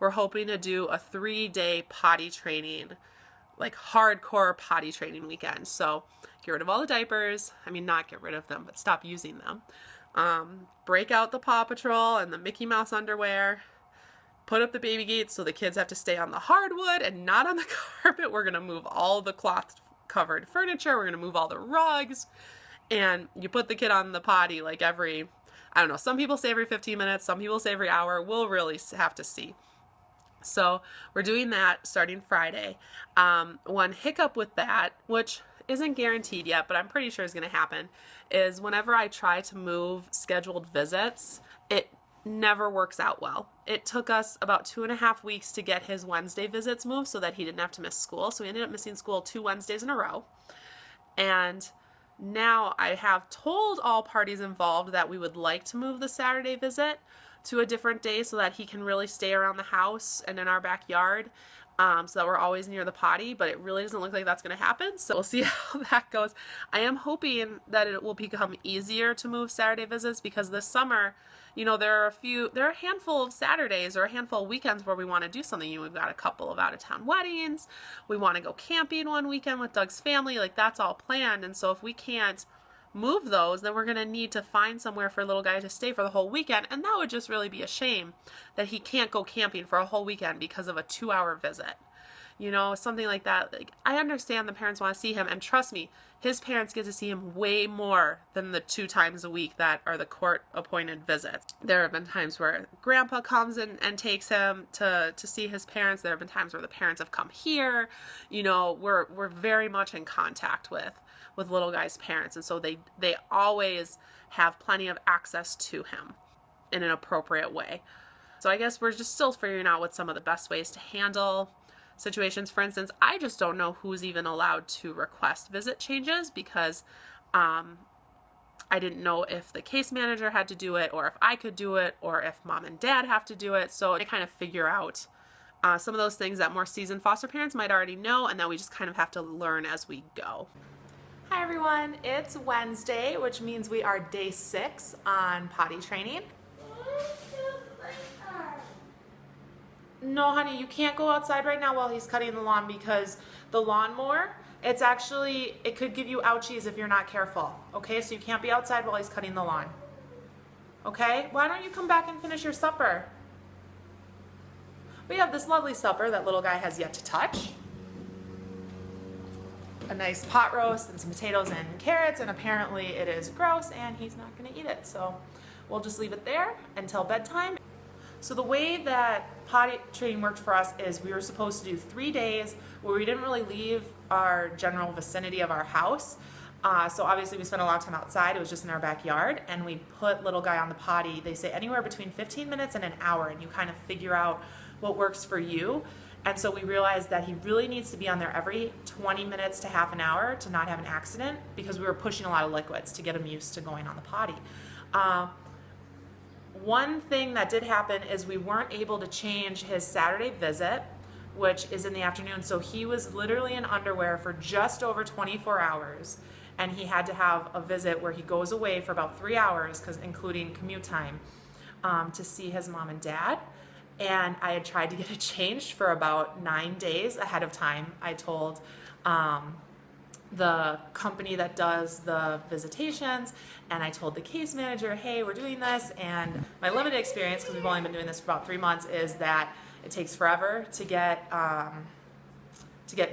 we're hoping to do a 3-day potty training, like hardcore potty training weekend. So get rid of all the diapers. I mean, not get rid of them, but stop using them. Break out the Paw Patrol and the Mickey Mouse underwear. Put up the baby gates so the kids have to stay on the hardwood and not on the carpet. We're going to move all the cloth covered furniture. We're going to move all the rugs. And you put the kid on the potty like every, I don't know, some people say every 15 minutes, some people say every hour. We'll really have to see. So we're doing that starting Friday. One hiccup with that, which isn't guaranteed yet, but I'm pretty sure is going to happen, is whenever I try to move scheduled visits, it never works out well. It took us about 2.5 weeks to get his Wednesday visits moved so that he didn't have to miss school. So he ended up missing school 2 Wednesdays in a row. And now I have told all parties involved that we would like to move the Saturday visit to a different day so that he can really stay around the house and in our backyard, so that we're always near the potty, but it really doesn't look like that's going to happen. So we'll see how that goes. I am hoping that it will become easier to move Saturday visits because this summer, you know, there are a handful of Saturdays or a handful of weekends where we want to do something. We've got a couple of out-of-town weddings. We want to go camping one weekend with Doug's family. Like, that's all planned. And so if we can't move those, then we're going to need to find somewhere for little guy to stay for the whole weekend. And that would just really be a shame that he can't go camping for a whole weekend because of a 2-hour visit. You know, something like that. Like, I understand the parents want to see him, and trust me, his parents get to see him way more than the 2 times a week that are the court-appointed visits. There have been times where Grandpa comes and takes him to see his parents. There have been times where the parents have come here. You know, we're very much in contact with little guy's parents, and so they always have plenty of access to him in an appropriate way. So I guess we're just still figuring out what some of the best ways to handle situations. For instance, I just don't know who's even allowed to request visit changes because I didn't know if the case manager had to do it or if I could do it or if mom and dad have to do it. So I kind of figure out some of those things that more seasoned foster parents might already know, and that we just kind of have to learn as we go. Hi everyone, it's Wednesday, which means we are day 6 on potty training. No, honey, you can't go outside right now while he's cutting the lawn because the lawnmower, it could give you ouchies if you're not careful. Okay, so you can't be outside while he's cutting the lawn. Okay, why don't you come back and finish your supper? We have this lovely supper that little guy has yet to touch. A nice pot roast and some potatoes and carrots, and apparently it is gross and he's not going to eat it. So we'll just leave it there until bedtime. So the way that potty training worked for us is we were supposed to do 3 days where we didn't really leave our general vicinity of our house. So obviously we spent a lot of time outside. It was just in our backyard, and we put little guy on the potty. They say anywhere between 15 minutes and an hour, and you kind of figure out what works for you. And so we realized that he really needs to be on there every 20 minutes to half an hour to not have an accident, because we were pushing a lot of liquids to get him used to going on the potty. One thing that did happen is we weren't able to change his Saturday visit, which is in the afternoon. So he was literally in underwear for just over 24 hours. And he had to have a visit where he goes away for about 3 hours, including commute time, to see his mom and dad. And I had tried to get it changed for about 9 days ahead of time. I told the company that does the visitations, and I told the case manager, hey, we're doing this, and my limited experience, because we've only been doing this for about 3 months, is that it takes forever to get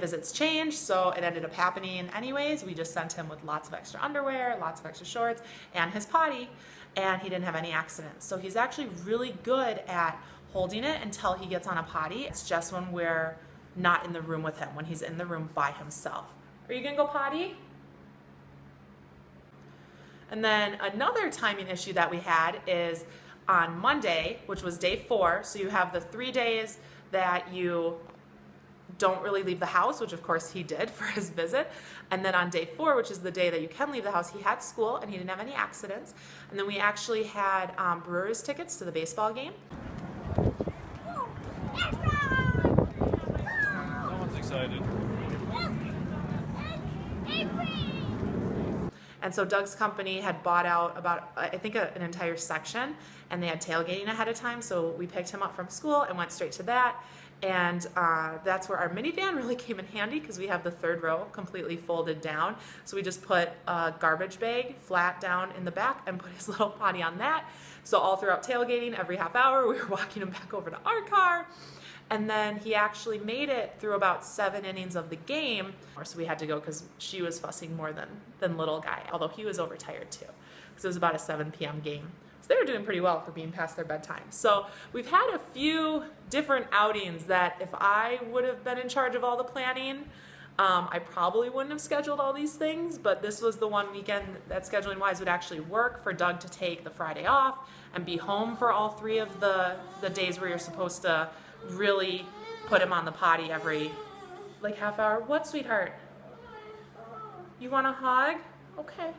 visits changed. So it ended up happening anyways. We just sent him with lots of extra underwear, lots of extra shorts, and his potty, and he didn't have any accidents. So he's actually really good at holding it until he gets on a potty. It's just when we're not in the room with him, when he's in the room by himself. Are you gonna go potty? And then another timing issue that we had is on Monday, which was day 4. So you have the 3 days that you don't really leave the house, which of course he did for his visit. And then on day 4, which is the day that you can leave the house, he had school and he didn't have any accidents. And then we actually had Brewers tickets to the baseball game. Someone's excited. And so Doug's company had bought out about, I think, an entire section, and they had tailgating ahead of time. So we picked him up from school and went straight to that. And that's where our minivan really came in handy, because we have the third row completely folded down. So we just put a garbage bag flat down in the back and put his little potty on that. So all throughout tailgating, every half hour, we were walking him back over to our car. And then he actually made it through about 7 innings of the game. So we had to go because she was fussing more than little guy, although he was overtired too, because it was about a 7 p.m. game. So they were doing pretty well for being past their bedtime. So we've had a few different outings that if I would have been in charge of all the planning, I probably wouldn't have scheduled all these things, but this was the one weekend that scheduling wise would actually work for Doug to take the Friday off and be home for all 3 of the days where you're supposed to really put him on the potty every like half hour. What, sweetheart? You want a hug? Okay.